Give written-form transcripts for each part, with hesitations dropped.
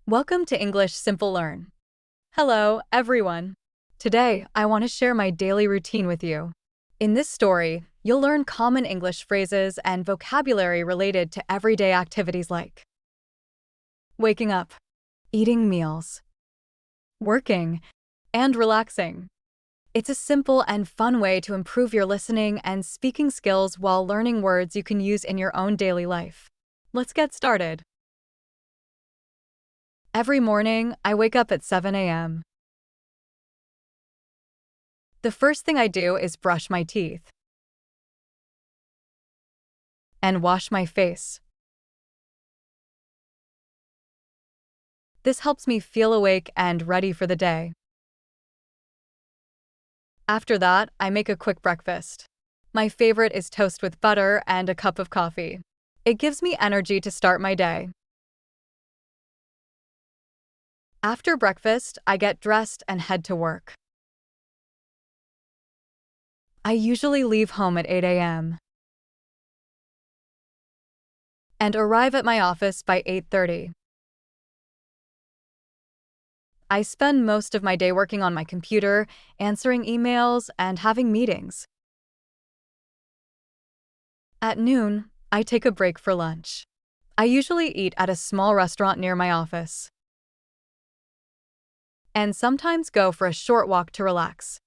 Welcome to English Simple Learn. Hello, everyone. Today, I want to share my daily routine with you. In this story, you'll learn common English phrases and vocabulary related to everyday activities like waking up, eating meals, working, and relaxing. It's a simple and fun way to improve your listening and speaking skills while learning words you can use in your own daily life. Let's get started. Every morning, I wake up at 7 a.m. The first thing I do is brush my teeth and wash my face. This helps me feel awake and ready for the day. After that, I make a quick breakfast. My favorite is toast with butter and a cup of coffee. It gives me energy to start my day. After breakfast, I get dressed and head to work. I usually leave home at 8 a.m. and arrive at my office by 8:30. I spend most of my day working on my computer, answering emails, and having meetings. At noon, I take a break for lunch. I usually eat at a small restaurant near my office and sometimes go for a short walk to relax.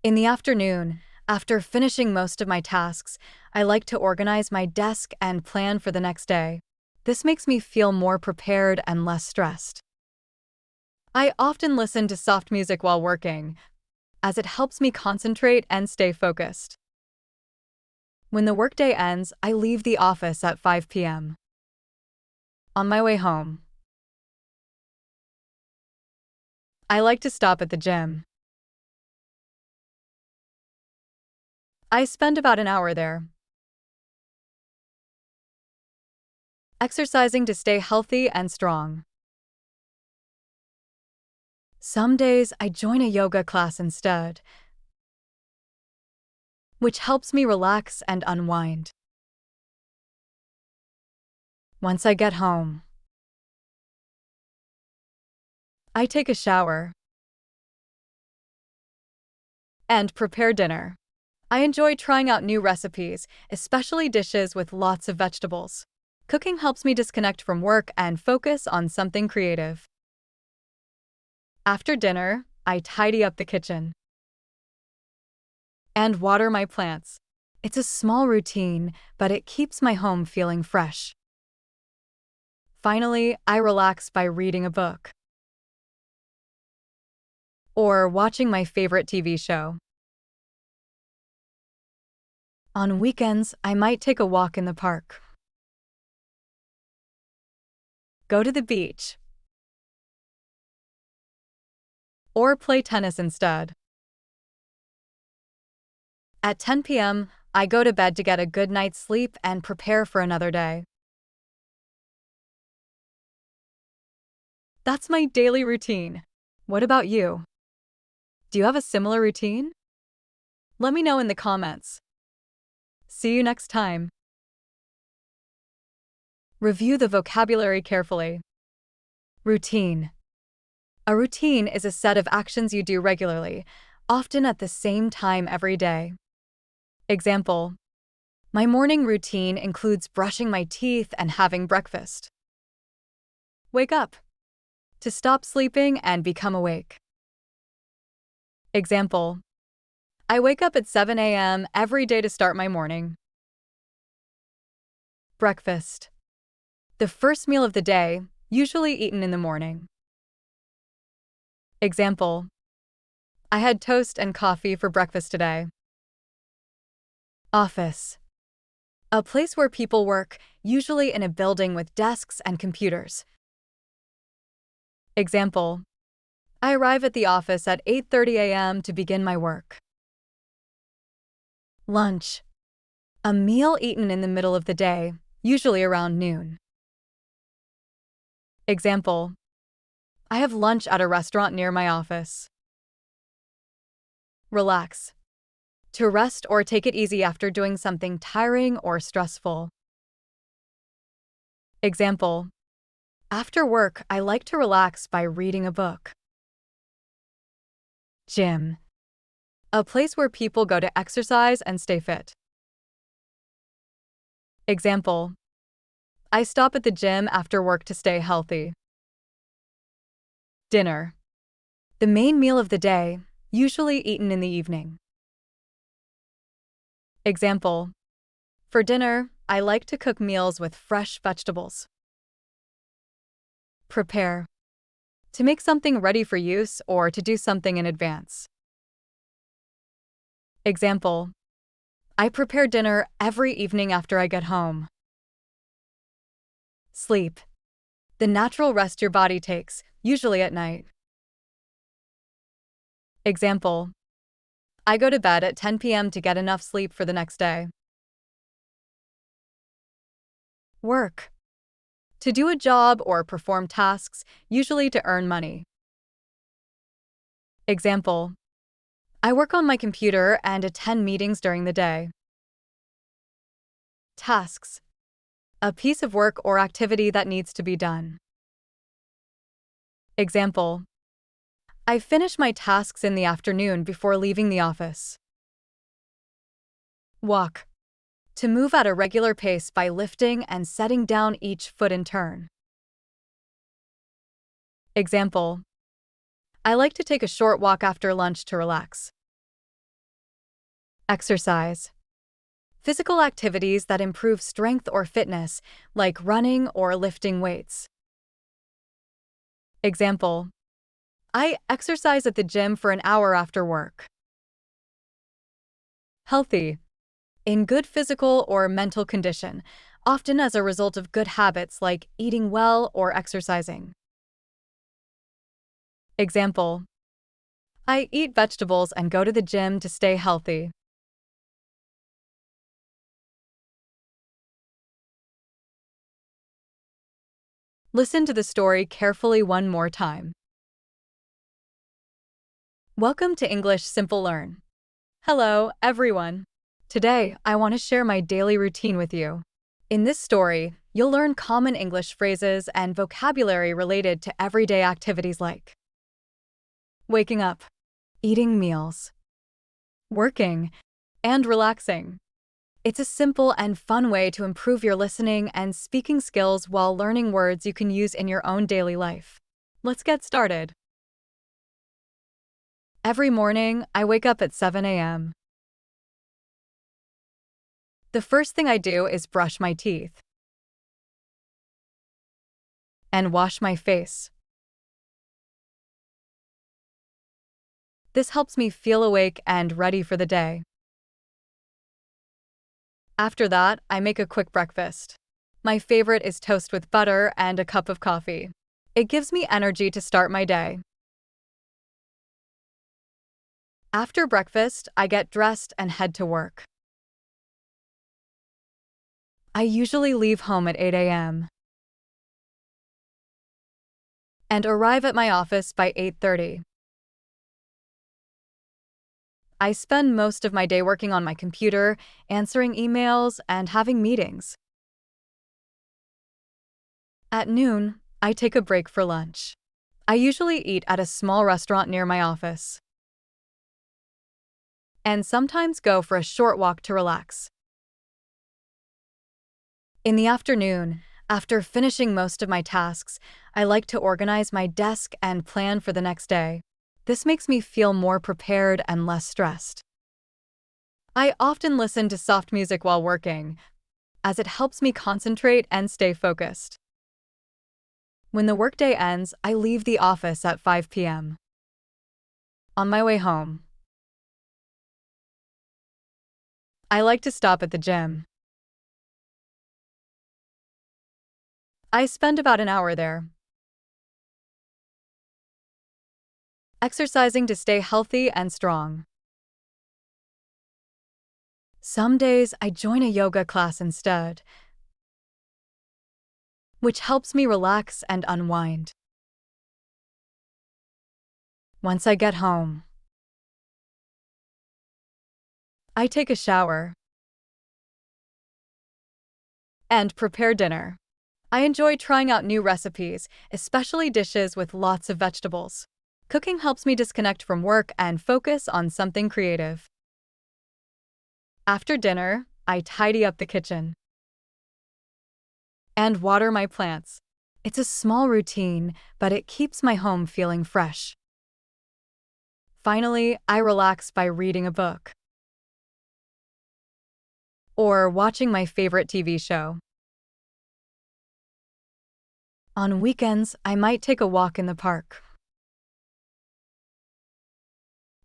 In the afternoon, after finishing most of my tasks, I like to organize my desk and plan for the next day. This makes me feel more prepared and less stressed. I often listen to soft music while working, as it helps me concentrate and stay focused. When the workday ends, I leave the office at 5 p.m. On my way home, I like to stop at the gym. I spend about an hour there, exercising to stay healthy and strong. Some days I join a yoga class instead, which helps me relax and unwind. Once I get home, I take a shower and prepare dinner. I enjoy trying out new recipes, especially dishes with lots of vegetables. Cooking helps me disconnect from work and focus on something creative. After dinner, I tidy up the kitchen and water my plants. It's a small routine, but it keeps my home feeling fresh. Finally, I relax by reading a book or watching my favorite TV show. On weekends, I might take a walk in the park, go to the beach, or play tennis instead. At 10 p.m., I go to bed to get a good night's sleep and prepare for another day. That's my daily routine. What about you? Do you have a similar routine? Let me know in the comments. See you next time. Review the vocabulary carefully. Routine. A routine is a set of actions you do regularly, often at the same time every day. Example: my morning routine includes brushing my teeth and having breakfast. Wake up. To stop sleeping and become awake. Example: I wake up at 7 a.m. every day to start my morning. Breakfast. The first meal of the day, usually eaten in the morning. Example: I had toast and coffee for breakfast today. Office. A place where people work, usually in a building with desks and computers. Example: I arrive at the office at 8:30 a.m. to begin my work. Lunch. A meal eaten in the middle of the day, usually around noon. Example: I have lunch at a restaurant near my office. Relax. To rest or take it easy after doing something tiring or stressful. Example: After work, I like to relax by reading a book. Gym. A place where people go to exercise and stay fit. Example: I stop at the gym after work to stay healthy. Dinner. The main meal of the day, usually eaten in the evening. Example: for dinner, I like to cook meals with fresh vegetables. Prepare. To make something ready for use or to do something in advance. Example: I prepare dinner every evening after I get home. Sleep. The natural rest your body takes, usually at night. Example: I go to bed at 10 p.m. to get enough sleep for the next day. Work. To do a job or perform tasks, usually to earn money. Example: I work on my computer and attend meetings during the day. Tasks. A piece of work or activity that needs to be done. Example: I finish my tasks in the afternoon before leaving the office. Walk. To move at a regular pace by lifting and setting down each foot in turn. Example: I like to take a short walk after lunch to relax. Exercise. Physical activities that improve strength or fitness, like running or lifting weights. Example: I exercise at the gym for an hour after work. Healthy. In good physical or mental condition, often as a result of good habits like eating well or exercising. Example: I eat vegetables and go to the gym to stay healthy. Listen to the story carefully one more time. Welcome to English Simple Learn. Hello, everyone. Today, I want to share my daily routine with you. In this story, you'll learn common English phrases and vocabulary related to everyday activities like waking up, eating meals, working, and relaxing. It's a simple and fun way to improve your listening and speaking skills while learning words you can use in your own daily life. Let's get started. Every morning, I wake up at 7 a.m. The first thing I do is brush my teeth and wash my face. This helps me feel awake and ready for the day. After that, I make a quick breakfast. My favorite is toast with butter and a cup of coffee. It gives me energy to start my day. After breakfast, I get dressed and head to work. I usually leave home at 8 a.m. and arrive at my office by 8:30. I spend most of my day working on my computer, answering emails, and having meetings. At noon, I take a break for lunch. I usually eat at a small restaurant near my office and sometimes go for a short walk to relax. In the afternoon, after finishing most of my tasks, I like to organize my desk and plan for the next day. This makes me feel more prepared and less stressed. I often listen to soft music while working, as it helps me concentrate and stay focused. When the workday ends, I leave the office at 5 p.m. On my way home, I like to stop at the gym. I spend about an hour there, exercising to stay healthy and strong. Some days I join a yoga class instead, which helps me relax and unwind. Once I get home, I take a shower and prepare dinner. I enjoy trying out new recipes, especially dishes with lots of vegetables. Cooking helps me disconnect from work and focus on something creative. After dinner, I tidy up the kitchen and water my plants. It's a small routine, but it keeps my home feeling fresh. Finally, I relax by reading a book or watching my favorite TV show. On weekends, I might take a walk in the park,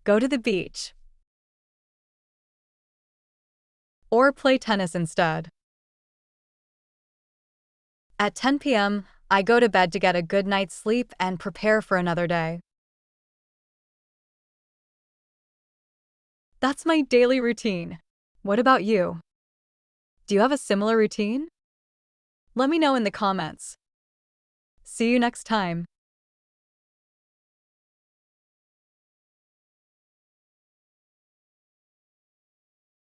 go to the beach, or play tennis instead. At 10 p.m., I go to bed to get a good night's sleep and prepare for another day. That's my daily routine. What about you? Do you have a similar routine? Let me know in the comments. See you next time.